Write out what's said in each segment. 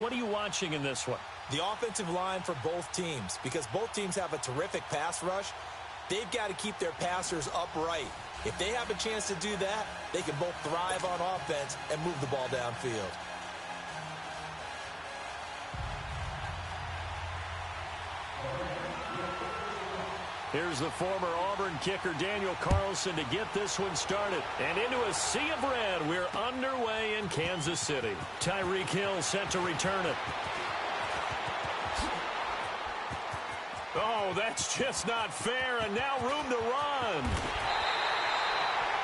What are you watching in this one? The offensive line for both teams, because both teams have a terrific pass rush. They've got to keep their passers upright. If they have a chance to do that, they can both thrive on offense and move the ball downfield. Here's the former Auburn kicker Daniel Carlson to get this one started. And into a sea of red, we're underway in Kansas City. Tyreek Hill set to return it. Oh, that's just not fair, and now room to run.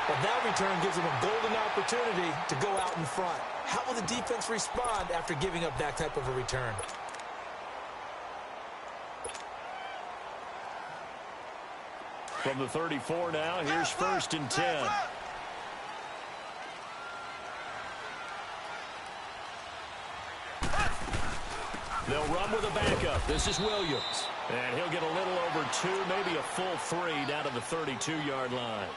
Well, that return gives them a golden opportunity to go out in front. How will the defense respond after giving up that type of a return? From the 34 now, here's 1st and 10. They'll run with a backup. This is Williams. And he'll get a little over 2, maybe a full 3 down to the 32-yard line.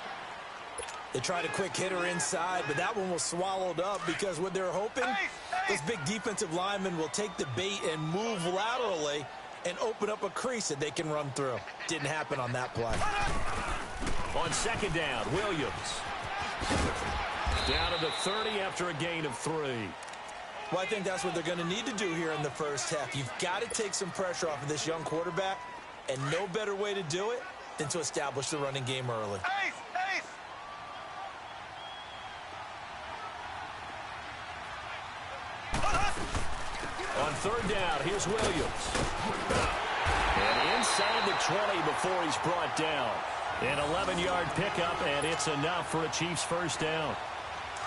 They tried a quick hitter inside, but that one was swallowed up because what they're hoping, those big defensive linemen will take the bait and move laterally and open up a crease that they can run through. Didn't happen on that play. On 2nd down, Williams. Down to the 30 after a gain of 3. Well, I think that's what they're going to need to do here in the first half. You've got to take some pressure off of this young quarterback, and no better way to do it than to establish the running game early. On 3rd down, here's Williams. And inside the 20 before he's brought down. An 11-yard pickup, and it's enough for a Chiefs first down.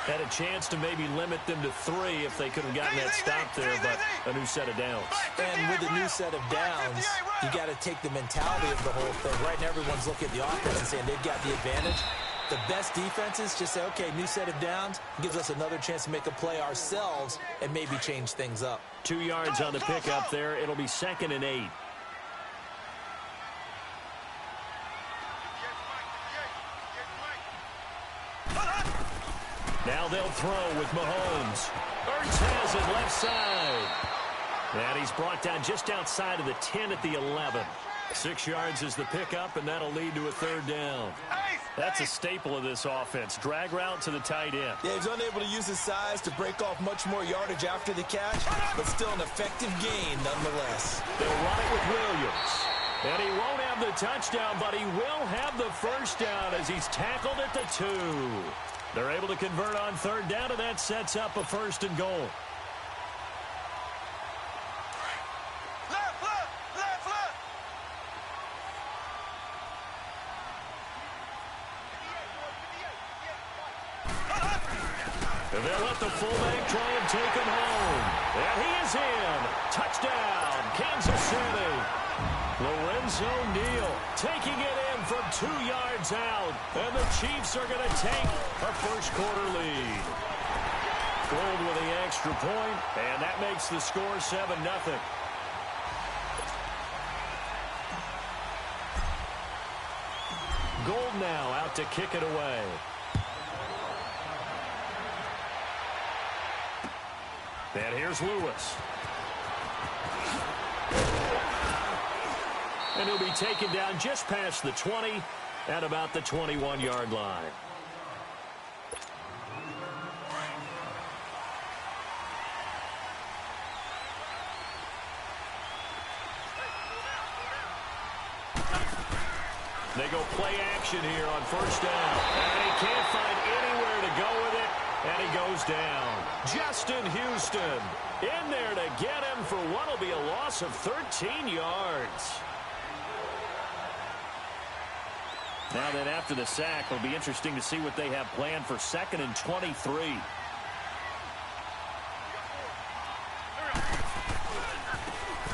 Had a chance to maybe limit them to 3 if they could have gotten that stop there, but a new set of downs. And with a new set of downs, you got to take the mentality of the whole thing. Right now, everyone's looking at the offense and saying they've got the advantage. The best defenses just say, okay, new set of downs, gives us another chance to make a play ourselves and maybe change things up. 2 yards on the pickup there. It'll be 2nd and 8. Now they'll throw with Mahomes. Ertz has it left side. And he's brought down just outside of the 10 at the 11. 6 yards is the pickup, and that'll lead to a 3rd down. That's a staple of this offense. Drag route to the tight end. Yeah, he's unable to use his size to break off much more yardage after the catch, but still an effective gain nonetheless. They'll run it with Williams. And he won't have the touchdown, but he will have the first down as he's tackled at the 2. They're able to convert on 3rd down, and that sets up a 1st and goal. They'll let the fullback try and take him home. And he is in. Touchdown, Kansas City. Lorenzo Neal taking it in from 2 yards out. And the Chiefs are going to take a first-quarter lead. Gold with the extra point, and that makes the score 7-0. Gold now out to kick it away. And here's Lewis. And he'll be taken down just past the 20 at about the 21-yard line. They go play action here on 1st down. And he can't find anywhere to go with it. And he goes down. Justin Houston in there to get him for what will be a loss of 13 yards. Now then, after the sack, it'll be interesting to see what they have planned for 2nd and 23.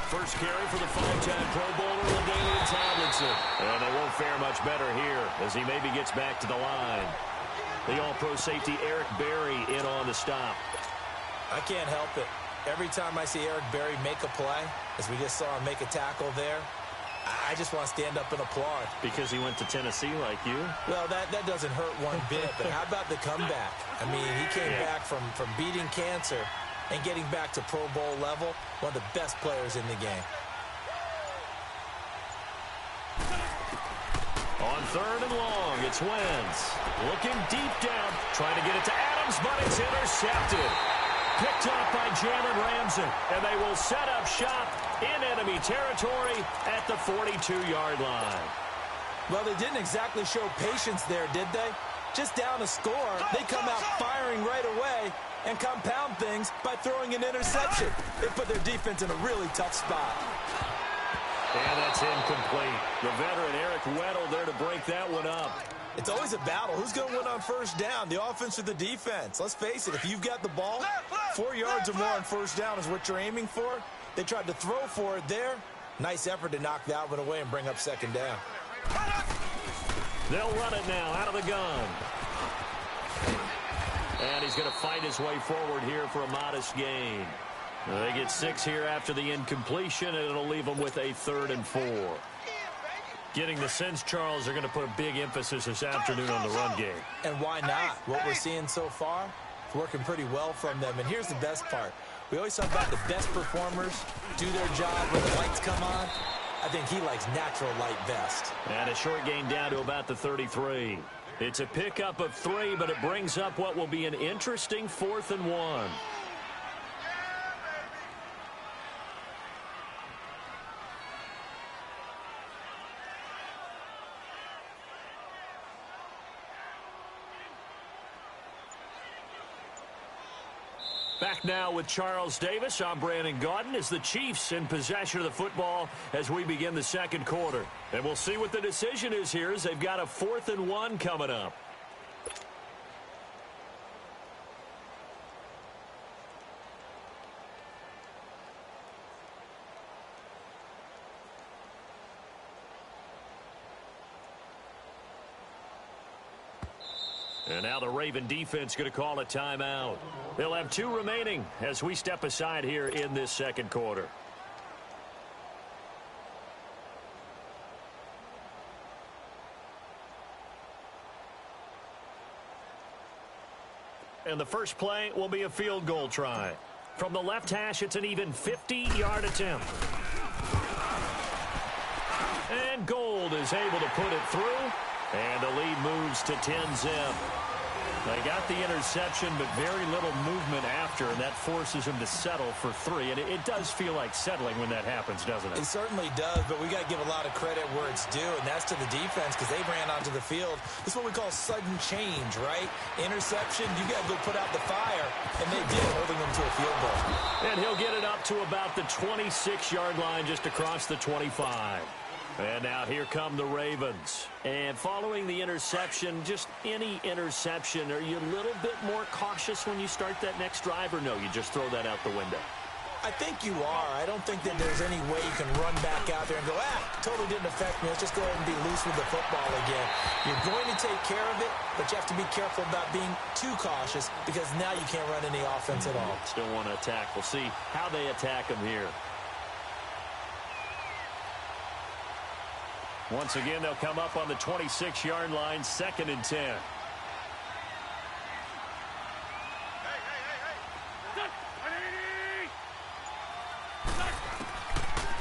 First carry for the 5-time Pro Bowler, LaDainian Tomlinson. And they won't fare much better here as he maybe gets back to the line. The all-pro safety Eric Berry in on the stop. I can't help it. Every time I see Eric Berry make a play, as we just saw him make a tackle there, I just want to stand up and applaud. Because he went to Tennessee like you? Well, that doesn't hurt one bit, but how about the comeback? I mean, he came back from beating cancer and getting back to Pro Bowl level, one of the best players in the game. On 3rd and long, it's Wentz. Looking deep down, trying to get it to Adams, but it's intercepted. Picked off by Jalen Ramsey, and they will set up shop in enemy territory at the 42-yard line. Well, they didn't exactly show patience there, did they? Just down a score, they come out firing right away and compound things by throwing an interception. They put their defense in a really tough spot. And that's incomplete. The veteran Eric Weddle there to break that one up. It's always a battle. Who's going to win on first down, the offense or the defense? Let's face it, if you've got the ball, 4 yards or more on first down is what you're aiming for. They tried to throw for it there. Nice effort to knock that one away and bring up second down. They'll run it now out of the gun. And he's going to fight his way forward here for a modest gain. They get 6 here after the incompletion, and it'll leave them with a 3rd and 4. Getting the sense, Charles, they're going to put a big emphasis this afternoon on the run game. And why not? What we're seeing so far, it's working pretty well from them. And here's the best part. We always talk about the best performers do their job when the lights come on. I think he likes natural light best. And a short gain down to about the 33. It's a pickup of 3, but it brings up what will be an interesting 4th and 1. Back now with Charles Davis. I'm Brandon Gaudin as the Chiefs in possession of the football as we begin the second quarter. And we'll see what the decision is here as they've got a 4th and 1 coming up. And now the Raven defense going to call a timeout. They'll have 2 remaining as we step aside here in this second quarter. And the first play will be a field goal try. From the left hash, it's an even 50-yard attempt. And Gold is able to put it through. And the lead moves to 10-zip. They got the interception, but very little movement after, and that forces him to settle for 3. And it does feel like settling when that happens, doesn't it? It certainly does, but we got to give a lot of credit where it's due, and that's to the defense because they ran onto the field. This is what we call sudden change, right? Interception, you got to go put out the fire, and they did, holding them to a field goal. And he'll get it up to about the 26-yard line just across the 25. And now here come the Ravens. And following the interception, just any interception, are you a little bit more cautious when you start that next drive, or no, you just throw that out the window? I think you are. I don't think that there's any way you can run back out there and go, totally didn't affect me. Let's just go ahead and be loose with the football again. You're going to take care of it, but you have to be careful about being too cautious because now you can't run any offense at all. Still want to attack. We'll see how they attack them here. Once again, they'll come up on the 26-yard line, 2nd and 10.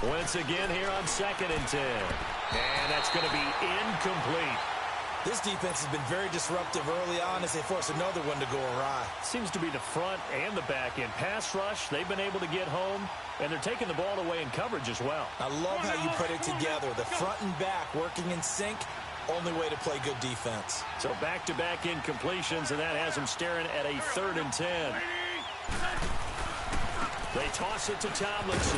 Once again here on 2nd and 10. And that's going to be incomplete. This defense has been very disruptive early on as they force another one to go awry. Seems to be the front and the back end. Pass rush, they've been able to get home, and they're taking the ball away in coverage as well. I love how you put it together. The front and back working in sync, only way to play good defense. So back-to-back incompletions, and that has them staring at a 3rd and 10. They toss it to Tomlinson.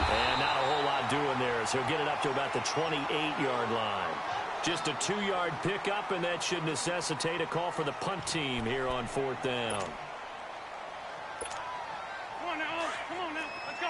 And not a whole lot doing there, so he'll get it up to about the 28-yard line. Just a 2-yard pickup, and that should necessitate a call for the punt team here on 4th down. Come on now, let's go.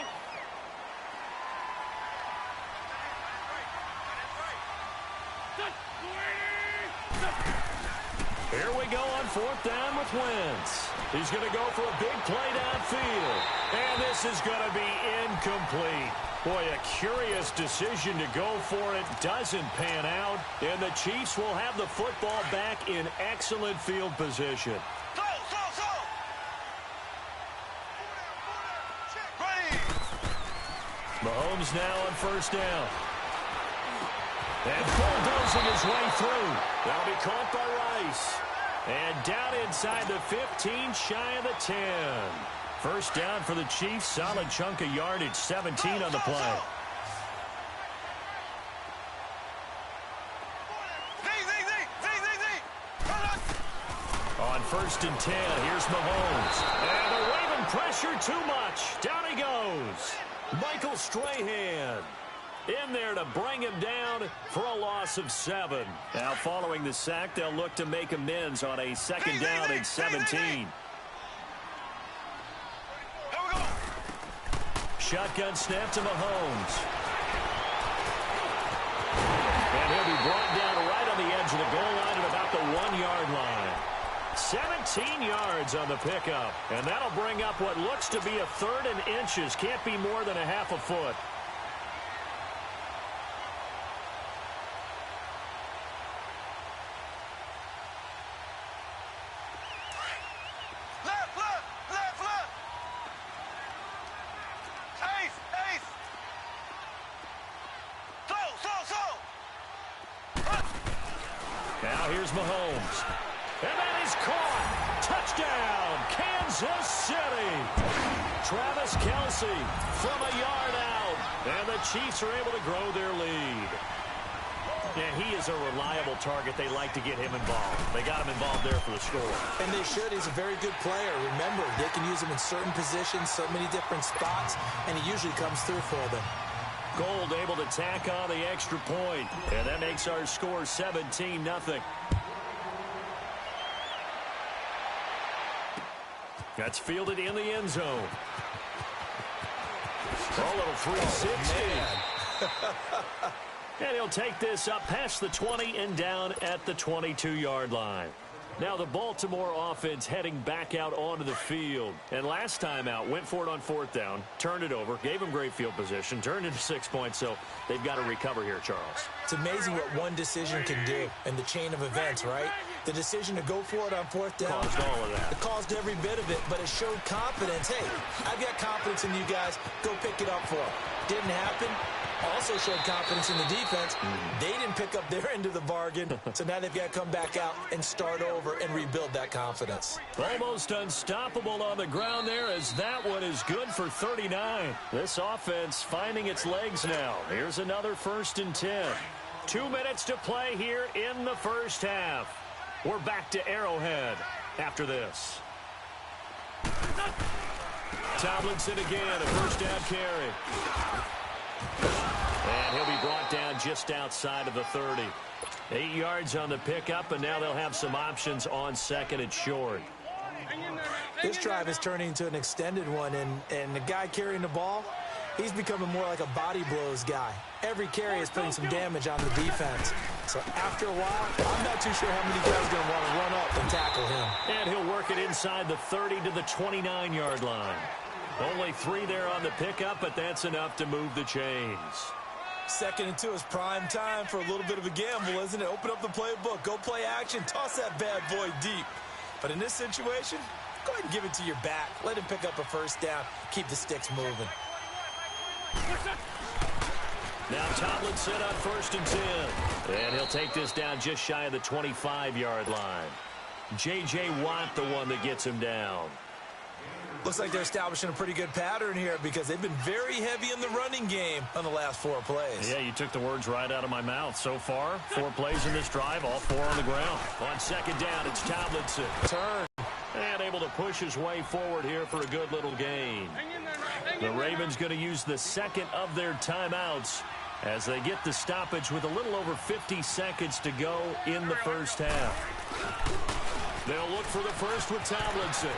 Here we go on 4th down with Wentz. He's going to go for a big play downfield. And this is going to be incomplete. Boy, a curious decision to go for it. Doesn't pan out. And the Chiefs will have the football back in excellent field position. Mahomes now on first down. And bulldozing his way through. That'll be caught by Rice. And down inside the 15, shy of the 10. First down for the Chiefs. Solid chunk of yardage. 17 on the play. On first and 10, here's Mahomes. And the Raven pressure too much. Down he goes. Michael Strahan in there to bring him down for a loss of 7. Now following the sack, they'll look to make amends on a second down and 17. Shotgun snap to Mahomes. And he'll be brought down right on the edge of the goal line at about the 1-yard line. 17 yards on the pickup. And that'll bring up what looks to be a 3rd and inches. Can't be more than a half a foot. Now here's Mahomes. And that is caught. Touchdown, Kansas City. Travis Kelce from a yard out. And the Chiefs are able to grow their lead. And he is a reliable target. They like to get him involved. They got him involved there for the score. And they should. He's a very good player. Remember, they can use him in certain positions, so many different spots, and he usually comes through for them. Gold able to tack on the extra point. And that makes our score 17-0. That's fielded in the end zone. A little 360. And he'll take this up past the 20 and down at the 22-yard line. Now the Baltimore offense heading back out onto the field. And last time out, went for it on 4th down, turned it over, gave him great field position, turned into 6 points, so they've got to recover here, Charles. It's amazing what one decision can do in the chain of events, right? The decision to go for it on 4th down. Caused all of that. It caused every bit of it, but it showed confidence. Hey, I've got confidence in you guys. Go pick it up for them. Didn't happen. Also showed confidence in the defense. They didn't pick up their end of the bargain, so now they've got to come back out and start over and rebuild that confidence. Almost unstoppable on the ground there, as that one is good for 39. This offense finding its legs now. Here's another 1st and 10. 2 minutes to play here in the first half. We're back to Arrowhead after this. Tomlinson again, a first down carry. And he'll be brought down just outside of the 30. 8 yards on the pickup, and now they'll have some options on 2nd and short. This drive is turning into an extended one, and the guy carrying the ball, he's becoming more like a body blows guy. Every carry is putting some damage on the defense. So after a while, I'm not too sure how many guys are going to want to run up and tackle him. And he'll work it inside the 30 to the 29-yard line. Only 3 there on the pickup, but that's enough to move the chains. 2nd and 2 is prime time for a little bit of a gamble, isn't it? Open up the playbook, go play action, toss that bad boy deep. But in this situation, go ahead and give it to your back. Let him pick up a first down. Keep the sticks moving. Now Tomlinson on 1st and 10. And he'll take this down just shy of the 25-yard line. J.J. Watt, the one that gets him down. Looks like they're establishing a pretty good pattern here because they've been very heavy in the running game on the last 4 plays. Yeah, you took the words right out of my mouth. So far, 4 plays in this drive, all 4 on the ground. On 2nd down, it's Tomlinson. Turn. And able to push his way forward here for a good little gain. The Ravens going to use the 2nd of their timeouts as they get the stoppage with a little over 50 seconds to go in the first half. They'll look for the first with Tomlinson.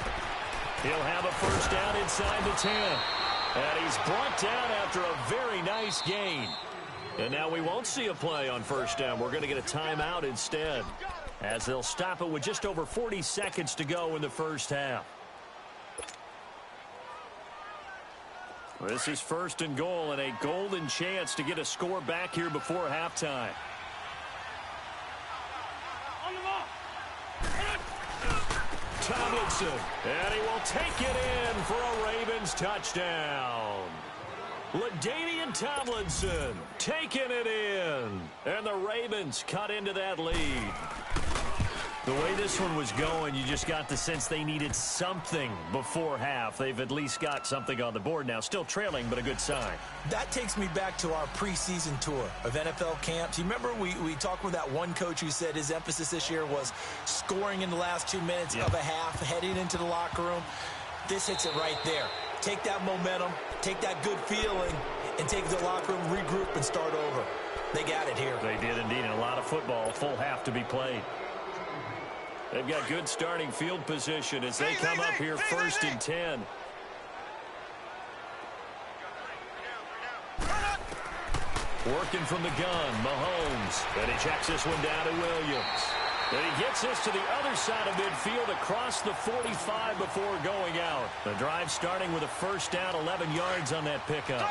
He'll have a first down inside the 10. And he's brought down after a very nice gain. And now we won't see a play on first down. We're going to get a timeout instead, as they'll stop it with just over 40 seconds to go in the first half. This is 1st and goal, and a golden chance to get a score back here before halftime. Tomlinson, and he will take it in for a Ravens touchdown. LaDainian Tomlinson taking it in. And the Ravens cut into that lead. The way this one was going, you just got the sense they needed something before half. They've at least got something on the board now. Still trailing, but a good sign. That takes me back to our preseason tour of NFL camps. You remember we talked with that one coach who said his emphasis this year was scoring in the last 2 minutes of a half, heading into the locker room. This hits it right there. Take that momentum, take that good feeling, and take the locker room, regroup, and start over. They got it here. They did indeed, and a lot of football, full half to be played. They've got good starting field position as they come up here 1st and 10. Working from the gun, Mahomes. And he checks this one down to Williams. And he gets this to the other side of midfield across the 45 before going out. The drive starting with a first down, 11 yards on that pickup.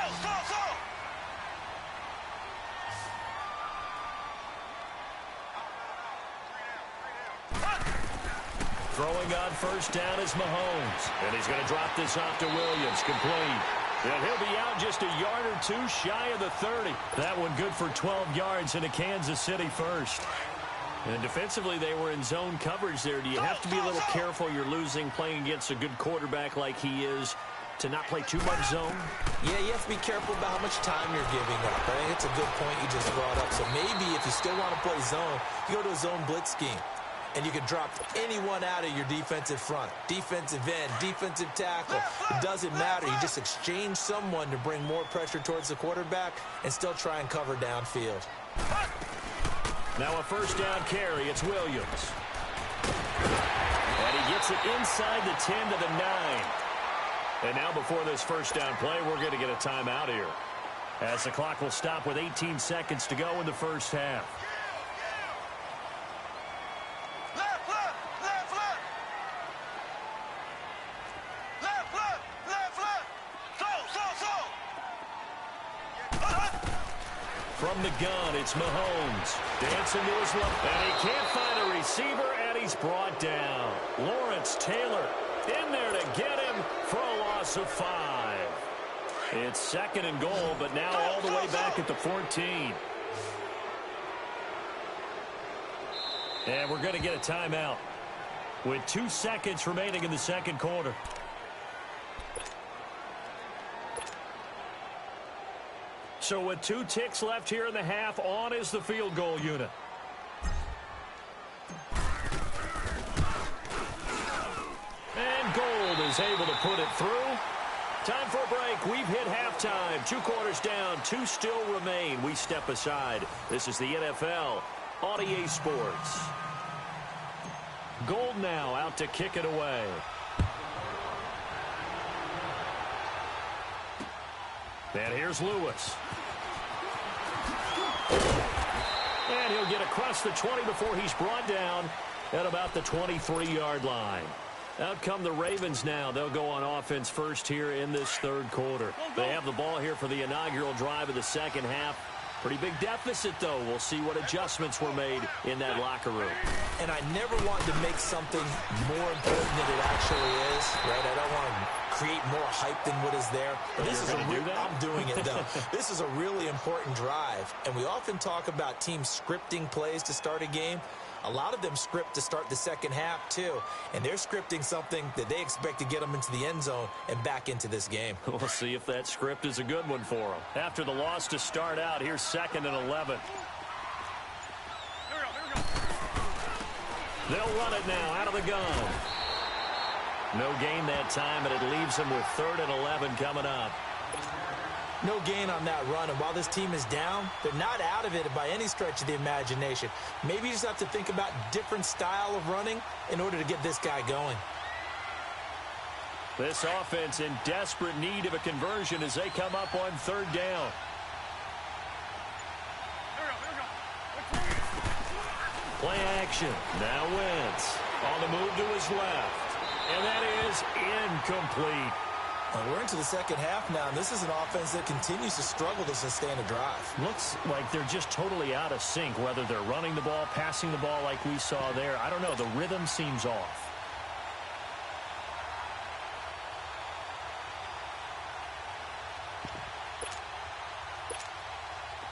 Throwing on first down is Mahomes. And he's going to drop this off to Williams. Complete. And he'll be out just a yard or two shy of the 30. That one good for 12 yards into Kansas City first. And defensively, they were in zone coverage there. Do you have to be a little careful? You're losing playing against a good quarterback like he is to not play too much zone? Yeah, you have to be careful about how much time you're giving up. I think it's a good point you just brought up. So maybe if you still want to play zone, you go to a zone blitz scheme. And you can drop anyone out of your defensive front. Defensive end, defensive tackle. It doesn't matter. You just exchange someone to bring more pressure towards the quarterback and still try and cover downfield. Now a first down carry. It's Williams. And he gets it inside the 10 to the 9. And now before this first down play, we're going to get a timeout here, as the clock will stop with 18 seconds to go in the first half. From the gun, it's Mahomes. Dancing to his left. And he can't find a receiver, and he's brought down. Lawrence Taylor in there to get him for a loss of 5. It's 2nd and goal, but now all the way back at the 14. And we're going to get a timeout with 2 seconds remaining in the second quarter. So with 2 ticks left here in the half, on is the field goal unit. And Gold is able to put it through. Time for a break. We've hit halftime. 2 quarters down, 2 still remain. We step aside. This is the NFL on EA Sports. Gold now out to kick it away. And here's Lewis. And he'll get across the 20 before he's brought down at about the 23-yard line. Out come the Ravens now. They'll go on offense first here in this third quarter. They have the ball here for the inaugural drive of the second half. Pretty big deficit, though. We'll see what adjustments were made in that locker room. And I never want to make something more important than it actually is, right? I don't want to create more hype than what is there. But this is I'm doing it, though. This is a really important drive. And we often talk about teams scripting plays to start a game. A lot of them script to start the second half, too. And they're scripting something that they expect to get them into the end zone and back into this game. We'll see if that script is a good one for them. After the loss to start out, here's 2nd and 11. They'll run it now out of the gun. No gain that time, and it leaves them with 3rd and 11 coming up. No gain on that run, and while this team is down, they're not out of it by any stretch of the imagination. Maybe you just have to think about different style of running in order to get this guy going. This offense in desperate need of a conversion as they come up on 3rd down. Play action. Now Wentz on the move to his left. And that is incomplete. Well, we're into the second half now, and this is an offense that continues to struggle to sustain a drive. Looks like they're just totally out of sync, whether they're running the ball, passing the ball like we saw there. I don't know. The rhythm seems off.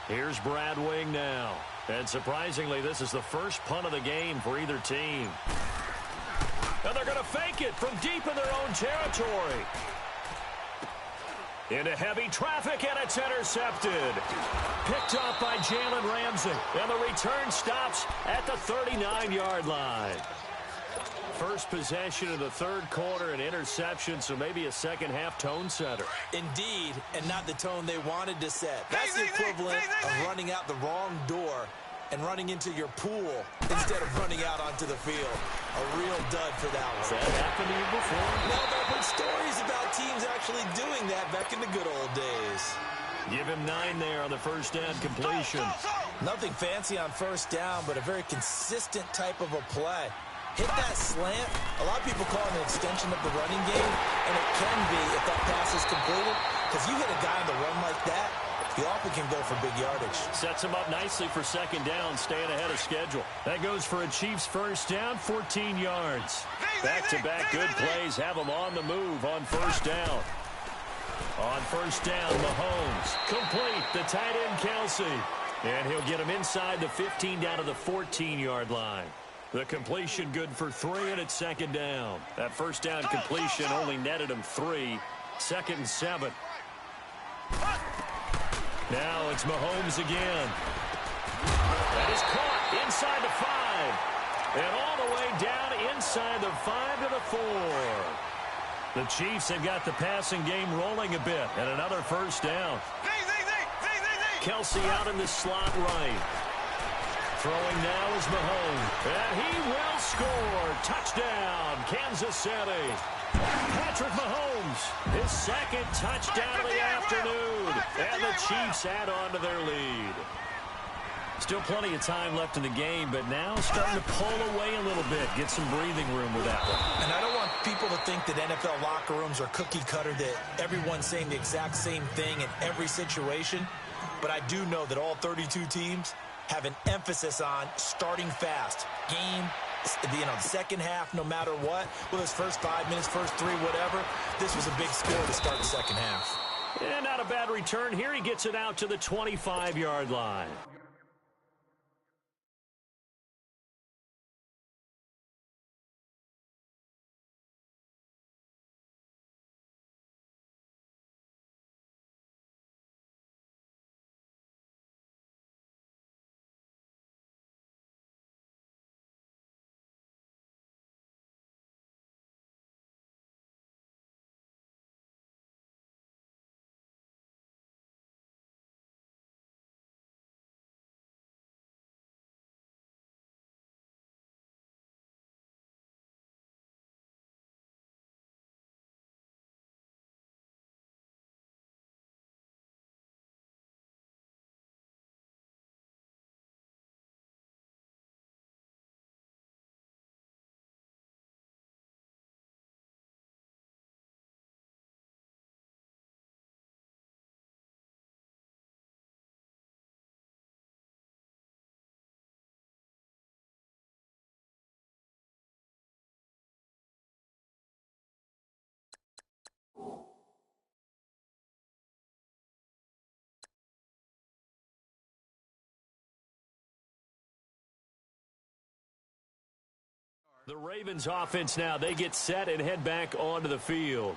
Here's Brad Wing now. And surprisingly, this is the first punt of the game for either team. And they're going to fake it from deep in their own territory. Into heavy traffic, and it's intercepted. Picked up by Jalen Ramsey. And the return stops at the 39-yard line. First possession of the third quarter, an interception, so maybe a second-half tone setter. Indeed, and not the tone they wanted to set. That's the equivalent of running out the wrong door and running into your pool instead of running out onto the field. A real dud for that one. Has that happened to you before? No, but I've heard stories about teams actually doing that back in the good old days. Give him 9 there on the first down completion. Nothing fancy on first down, but a very consistent type of a play. Hit that slant. A lot of people call it an extension of the running game, and it can be if that pass is completed, because you hit a guy on the run like that, he often can go for big yardage. Sets him up nicely for second down, staying ahead of schedule. That goes for a Chiefs first down, 14 yards. Back-to-back good plays have them on the move on first down. On first down, Mahomes. Complete, the tight end, Kelsey. And he'll get him inside the 15 down to the 14-yard line. The completion good for 3, and it's second down. That first down completion only netted him 3. Second and 7. Now it's Mahomes again. That is caught inside the 5. And all the way down inside the 5 to the 4. The Chiefs have got the passing game rolling a bit. And another first down. Kelsey out in the slot right. Throwing now is Mahomes. And he will score. Touchdown, Kansas City. Patrick Mahomes, his second touchdown of the afternoon. And the Chiefs add on to their lead. Still plenty of time left in the game, but now starting to pull away a little bit. Get some breathing room with that one. And I don't want people to think that NFL locker rooms are cookie cutter, that everyone's saying the exact same thing in every situation. But I do know that all 32 teams have an emphasis on starting fast. Game, the second half, no matter what. Whether it's first 5 minutes, first 3, whatever. This was a big score to start the second half. And not a bad return here. He gets it out to the 25-yard line. The Ravens offense now, they get set and head back onto the field.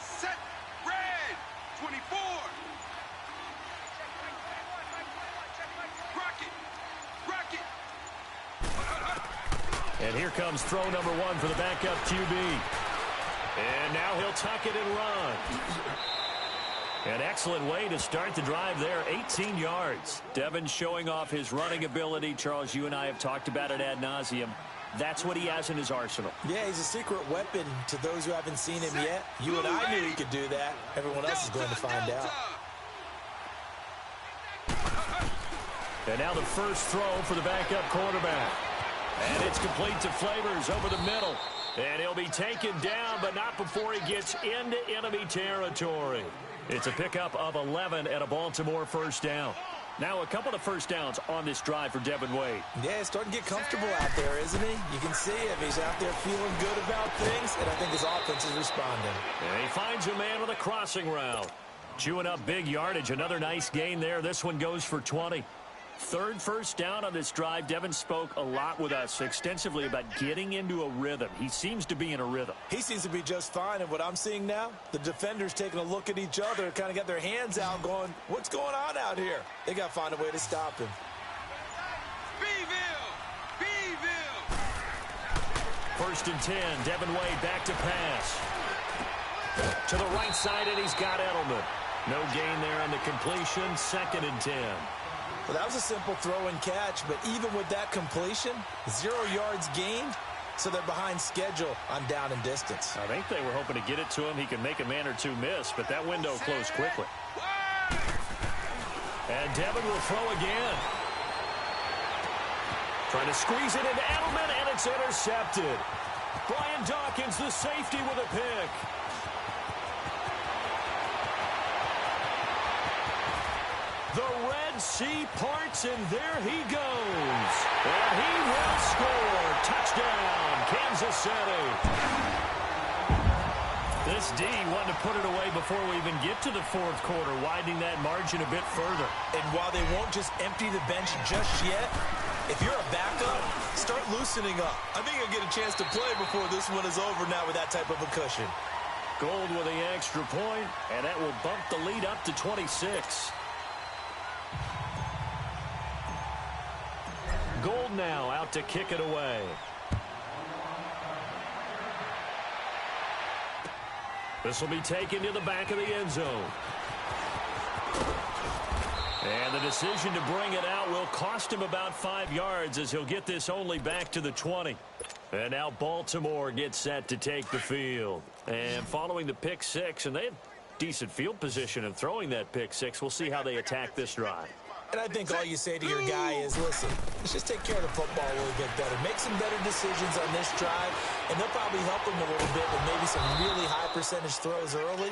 Set, red, 24. Rocket. And here comes throw number 1 for the backup QB. And now he'll tuck it and run. An excellent way to start the drive there, 18 yards. Devin showing off his running ability. Charles, you and I have talked about it ad nauseum. That's what he has in his arsenal. Yeah, he's a secret weapon to those who haven't seen him yet. You and I knew he could do that. Everyone else is going to find out. And now the first throw for the backup quarterback. And it's complete to Flavors over the middle. And he'll be taken down, but not before he gets into enemy territory. It's a pickup of 11 and a Baltimore first down. Now a couple of first downs on this drive for Devin Wade. Yeah, he's starting to get comfortable out there, isn't he? You can see him. He's out there feeling good about things, and I think his offense is responding. And he finds a man on a crossing route. Chewing up big yardage. Another nice gain there. This one goes for 20. Third first down on this drive. Devin spoke a lot with us extensively about getting into a rhythm. He seems to be in a rhythm. He seems to be just fine. And what I'm seeing now, the defenders taking a look at each other, kind of got their hands out going, what's going on out here? They got to find a way to stop him. Beeville! First and 10. Devin Wade back to pass. To the right side, and he's got Edelman. No gain there on the completion. Second and 10. Well, that was a simple throw and catch, but even with that completion, 0 yards gained, so they're behind schedule on down and distance. I think they were hoping to get it to him. He could make a man or two miss, but that window closed quickly. And Devin will throw again. Trying to squeeze it into Edelman, and it's intercepted. Brian Dawkins, the safety, with a pick. The Red Sea parts, and there he goes. And he will score. Touchdown, Kansas City. This D wanted to put it away before we even get to the fourth quarter, widening that margin a bit further. And while they won't just empty the bench just yet, if you're a backup, start loosening up. I think you'll get a chance to play before this one is over now with that type of a cushion. Gold with the extra point, and that will bump the lead up to 26. Gold now out to kick it away. This will be taken to the back of the end zone. And the decision to bring it out will cost him about 5 yards as he'll get this only back to the 20. And now Baltimore gets set to take the field. And following the pick six, and they have decent field position in throwing that pick six, we'll see how they attack this drive. And I think all you say to your guy is, listen, let's just take care of the football a little bit better. Make some better decisions on this drive, and they'll probably help him a little bit with maybe some really high percentage throws early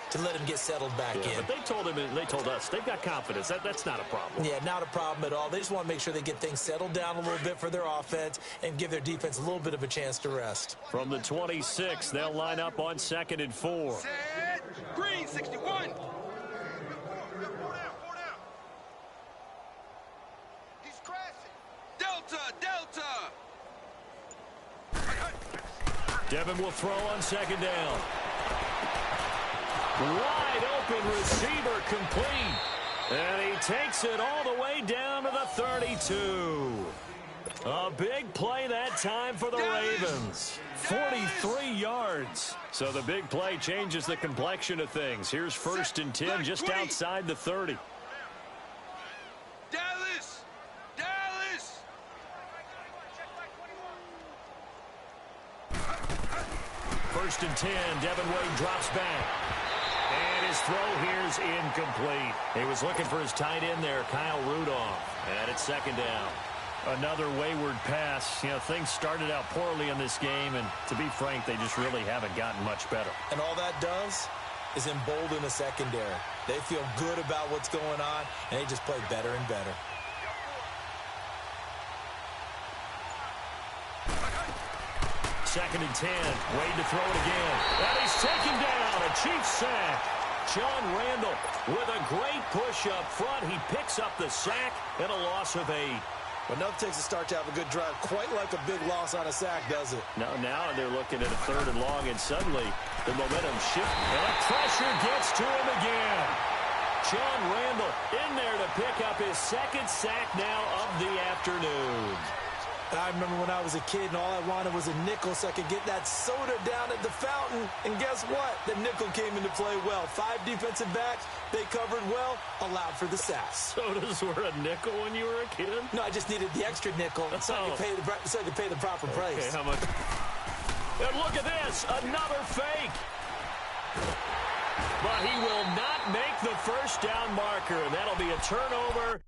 to let him get settled back in. But they told him, and they told us, they've got confidence. That's not a problem. Yeah, not a problem at all. They just want to make sure they get things settled down a little bit for their offense and give their defense a little bit of a chance to rest. From the 26, they'll line up on 2nd and 4. Set. Green, 61. Delta! Devin will throw on 2nd down. Wide open receiver complete. And he takes it all the way down to the 32. A big play that time for the Ravens. 43 yards. So the big play changes the complexion of things. Here's 1st and 10 just outside the 30. Dallas! 1st and 10, Devin Wade drops back. And his throw here is incomplete. He was looking for his tight end there, Kyle Rudolph. And it's 2nd down. Another wayward pass. You know, things started out poorly in this game, and to be frank, they just really haven't gotten much better. And all that does is embolden the secondary. They feel good about what's going on, and they just play better and better. Second and 10. Wade to throw it again. And he's taken down. A Chiefs sack. John Randall with a great push up front. He picks up the sack and a loss of 8. Enough takes a start to have a good drive. Quite like a big loss on a sack, does it? Now they're looking at a 3rd and long, and suddenly the momentum shifts. And the pressure gets to him again. John Randall in there to pick up his 2nd sack now of the afternoon. I remember when I was a kid and all I wanted was a nickel so I could get that soda down at the fountain. And guess what? The nickel came into play well. 5 defensive backs, they covered well, allowed for the sacks. Sodas were a nickel when you were a kid? No, I just needed the extra nickel so I could pay the proper price. Okay, how much? And look at this, another fake. But he will not make the 1st down marker. That'll be a turnover